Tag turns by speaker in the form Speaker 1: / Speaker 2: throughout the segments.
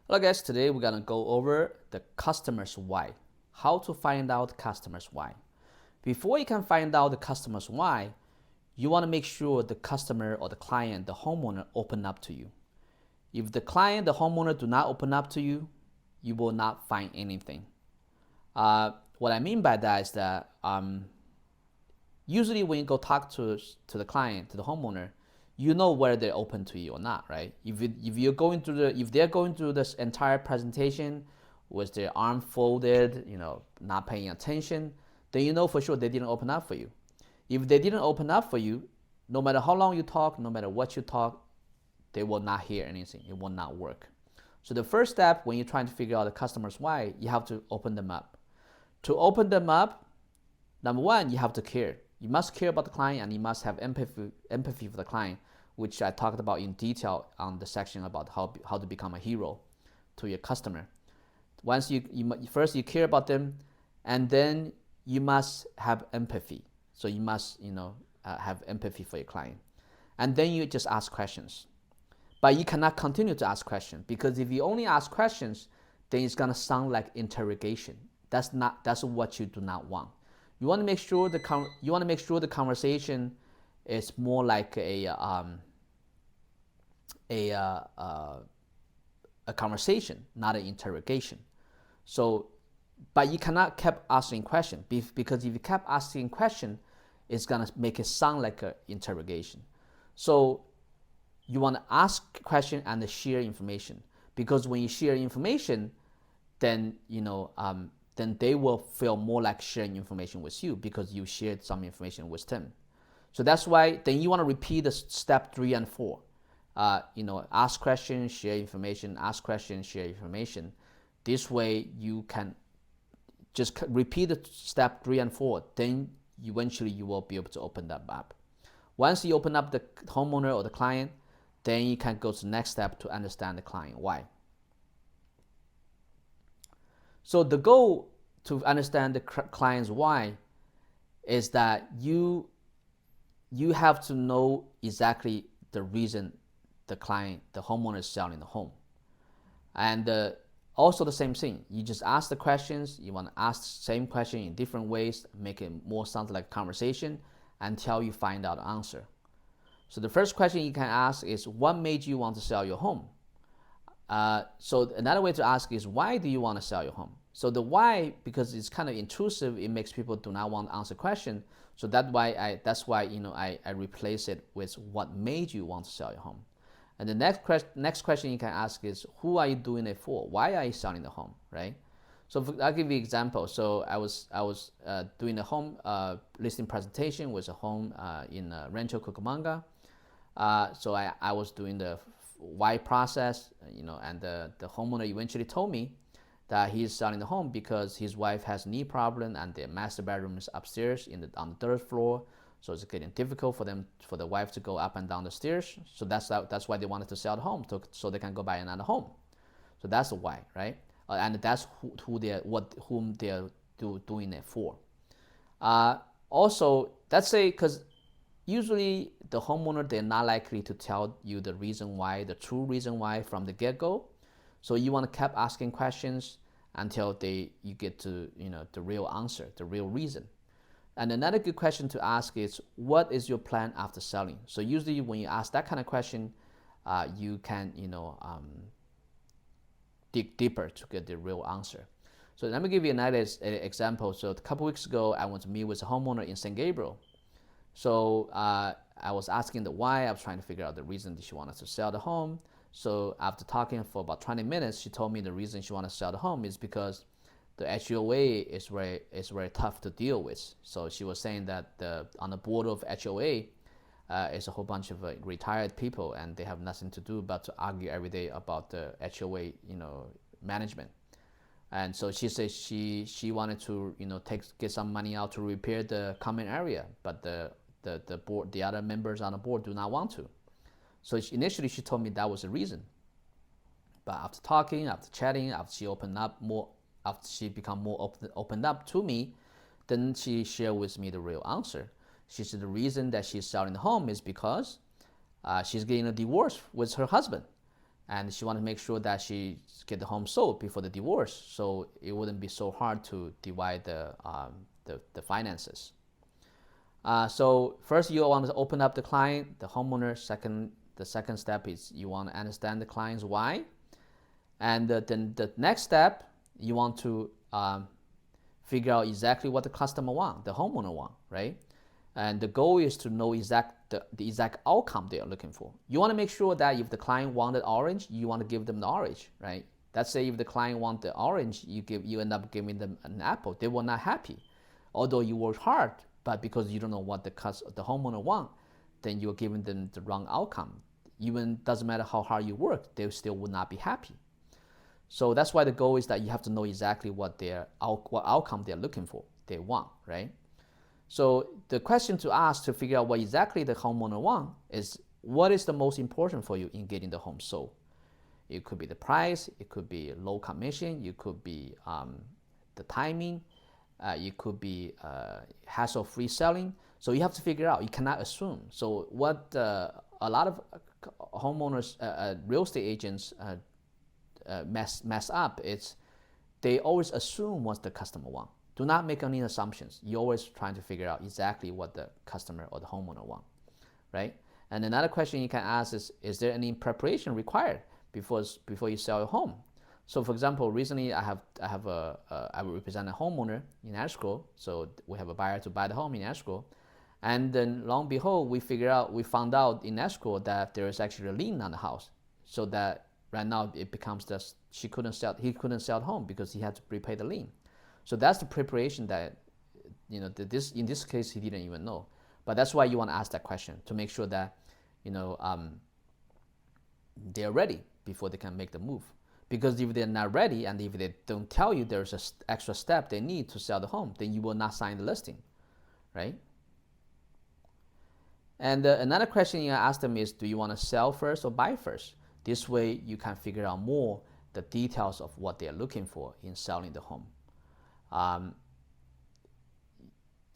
Speaker 1: Hello guys, today we're gonna go over the customer's why. How to find out customers' why. Before you can find out the customer's why, you wanna make sure the customer or the client, the homeowner open up to you. If the client, the homeowner do not open up to you, you will not find anything. What I mean by that is that usually when you go talk to the client, to the homeowner, you know whether they're open to you or not, right? If they're going through this entire presentation with their arm folded, not paying attention, then you know for sure they didn't open up for you. If they didn't open up for you, no matter how long you talk, no matter what you talk, they will not hear anything. It will not work. So the first step when you're trying to figure out the customer's why, you have to open them up. To open them up, number one, you have to care. You must care about the client and you must have empathy for the client, which I talked about in detail on the section about how to become a hero to your customer. Once first you care about them, and then you must have empathy. So you must have empathy for your client, and then you just ask questions. But you cannot continue to ask questions, because if you only ask questions, then it's gonna sound like interrogation. That's what you do not want. You want to make sure the conversation is more like a conversation, not an interrogation. So, but you cannot keep asking questions, because if you kept asking questions, it's gonna make it sound like an interrogation. So you want to ask question and share information, because when you share information, then then they will feel more like sharing information with you, because you shared some information with them. So that's why then you want to repeat the step 3 and 4. Ask questions, share information, ask questions, share information. This way you can just repeat the step 3 and 4. Then eventually you will be able to open that up. Once you open up the homeowner or the client, then you can go to the next step to understand the client why. So the goal to understand the client's why is that you have to know exactly the reason the homeowner is selling the home. And also the same thing, you just ask the questions. You want to ask the same question in different ways, make it more sound like a conversation until you find out the answer. So the first question you can ask is, what made you want to sell your home? So another way to ask is, why do you want to sell your home? So the why, because it's kind of intrusive, it makes people do not want to answer question. So that's why I replace it with, what made you want to sell your home? And the next question you can ask is, who are you doing it for? Why are you selling the home, right? So I'll give you an example. So I was doing a home listing presentation with a home in Rancho Cucamonga. So I was doing the why process, and the homeowner eventually told me that he's selling the home because his wife has knee problem and their master bedroom is upstairs on the third floor. So it's getting difficult for the wife to go up and down the stairs. So that's why they wanted to sell the home, so they can go buy another home. So that's the why, right? And that's whom they're doing it for. Also, let's say, because usually the homeowner, they're not likely to tell you the reason why, the true reason why from the get-go. So you want to keep asking questions until you get to the real answer, the real reason. And another good question to ask is, what is your plan after selling? So usually when you ask that kind of question, you can dig deeper to get the real answer. So let me give you another example. So a couple weeks ago, I went to meet with a homeowner in San Gabriel. So I was asking the why. I was trying to figure out the reason that she wanted to sell the home. So after talking for about 20 minutes, she told me the reason she wanted to sell the home is because the HOA is very tough to deal with. So she was saying that on the board of HOA is a whole bunch of retired people, and they have nothing to do but to argue every day about the HOA management. And so she said she wanted to get some money out to repair the common area, but the board, the other members on the board do not want to. So initially she told me that was the reason. But after talking, after chatting, after she became more opened up to me, then she shared with me the real answer. She said the reason that she's selling the home is because she's getting a divorce with her husband. and she wanted to make sure that she get the home sold before the divorce, so it wouldn't be so hard to divide the finances. So first you want to open up the client, the homeowner. The second step is you want to understand the client's why, and then the next step you want to figure out exactly what the customer want, the homeowner want, right? And the goal is to know the exact outcome they are looking for. You want to make sure that if the client wanted orange, you want to give them the orange, right? Let's say if the client want the orange, you end up giving them an apple. They were not happy, although you worked hard, but because you don't know what the homeowner want, then you're giving them the wrong outcome. Even doesn't matter how hard you work, they still would not be happy. So that's why the goal is that you have to know exactly what outcome they're looking for, they want, right? So the question to ask to figure out what exactly the homeowner want is, what is the most important for you in getting the home sold? It could be the price, it could be low commission, it could be the timing, it could be hassle-free selling. So you have to figure out, you cannot assume. So what a lot of homeowners, real estate agents mess up is they always assume what the customer want. Do not make any assumptions. You're always trying to figure out exactly what the customer or the homeowner want, right? And another question you can ask is there any preparation required before you sell your home? So for example, recently I represent a homeowner in escrow. So we have a buyer to buy the home in escrow. And then long and behold, we found out in escrow that there is actually a lien on the house. So that right now it becomes he couldn't sell the home because he had to prepay the lien. So that's the preparation that, in this case, he didn't even know. But that's why you want to ask that question, to make sure that, they're ready before they can make the move. Because if they're not ready, and if they don't tell you there's an extra step they need to sell the home, then you will not sign the listing, right? And another question you ask them is, do you want to sell first or buy first? This way you can figure out more the details of what they're looking for in selling the home.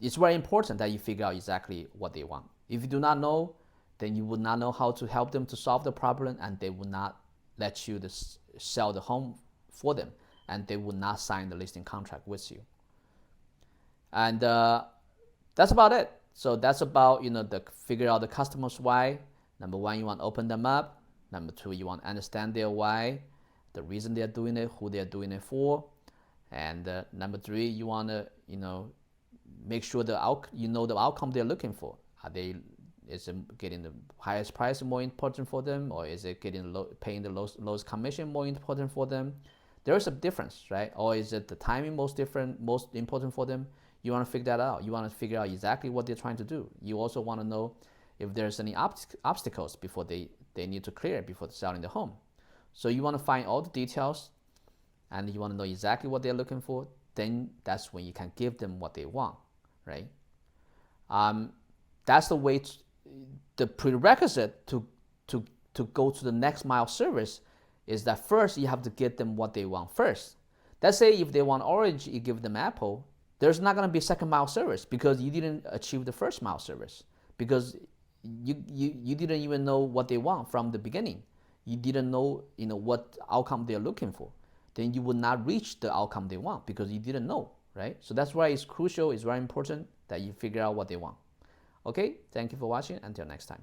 Speaker 1: It's very important that you figure out exactly what they want. If you do not know, then you would not know how to help them to solve the problem, and they would not let you sell the home for them, and they would not sign the listing contract with you. And that's about it. So that's about figure out the customer's why. Number one, you want to open them up. Number two, you want to understand their why, the reason they're doing it, who they're doing it for. And number three, you want to make sure the outcome they're looking for. Is it getting the highest price more important for them, or is it paying the lowest commission more important for them? There is a difference, right? Or is it the timing most important for them? You want to figure that out. You want to figure out exactly what they're trying to do. You also want to know if there's any obstacles before they need to clear before selling the home. So you want to find all the details, and you want to know exactly what they're looking for. Then that's when you can give them what they want, right? That's the way. The prerequisite to go to the next mile service is that first you have to get them what they want first. Let's say if they want orange, you give them apple. There's not going to be a second mile service because you didn't achieve the first mile service, because you didn't even know what they want from the beginning. You didn't know what outcome they're looking for. Then you would not reach the outcome they want because you didn't know, right? So that's why it's crucial, it's very important that you figure out what they want. Okay, thank you for watching. Until next time.